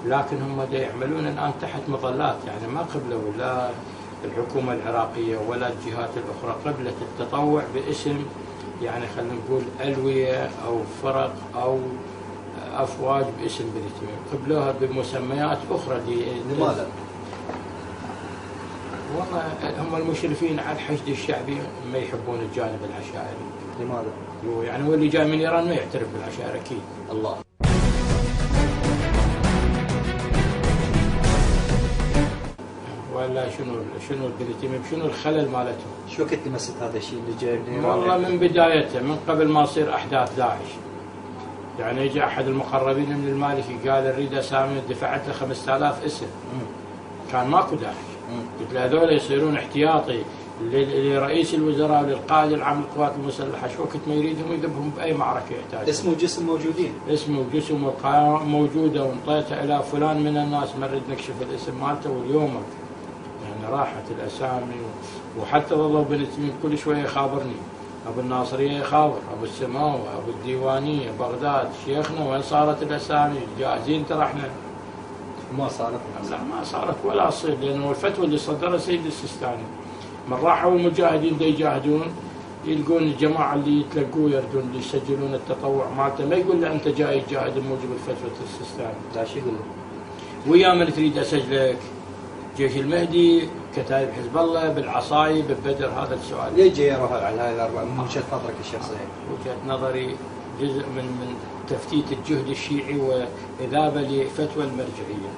لكن هم دا يعملون الآن تحت مظلات، يعني ما قبلوا لا الحكومة العراقية ولا الجهات الأخرى، قبلت التطوع باسم يعني خلينا نقول ألوية أو فرق أو أفواج باسم بني تميم، قبلوها بمسميات أخرى. لماذا؟ والله هم المشرفين على الحشد الشعبي ما يحبون الجانب العشائري. لماذا؟ يعني هو اللي جاي من إيران ما يعترف بالعشائر أكيد. الله. ولا شنو بني تميم، شنو الخلل مالتهم؟ شو وقت لمست هذا الشيء اللي جاي من إيران؟ والله من بدايته، من قبل ما تصير أحداث داعش. يعني يجي أحد المقربين من المالكي قال نريد أسامي، دفعت له 5000 اسم. كان ماكو داعش. قلت له هذول يصيرون احتياطي لرئيس الوزراء وللقائد العام للقوات المسلحة، شو وقت ما يريدهم يذبهم بأي معركة يحتاج. اسمه وجسم موجودين. اسمه وجسم والقائمة موجودة، وانطيته إلى فلان من الناس، ما نريد نكشف الاسم مالته، واليوم يعني راحت الأسامي. وحتى ظلوا بني تميم كل شوية يخابرني، أبو الناصرية يخابر، أبو السماوة، أبو الديوانية، بغداد، شيخنا وين صارت الأسامي؟ جاهزين ترى احنا. ما صارت؟ لا ما صارت ولا تصير، لأنه الفتوى اللي صدرها سيد السيستاني من راحوا المجاهدين دا يجاهدون، يلقون الجماعة اللي يتلقوه يردون اللي يسجلون التطوع مالته، ما يقول له أنت جاي تجاهد بموجب الفتوى السيستاني. لا شو يقول له؟ ويا من تريد أسجلك؟ جيش المهدي، كتائب حزب الله، بالعصايب، بالبدر. هذا السؤال. ليش جاي يروح على هاي الأربعة من وجهة نظرك الشخصية؟ وجهة نظري جزء من تفتيت الجهد الشيعي وإذابة لفتوى المرجعية.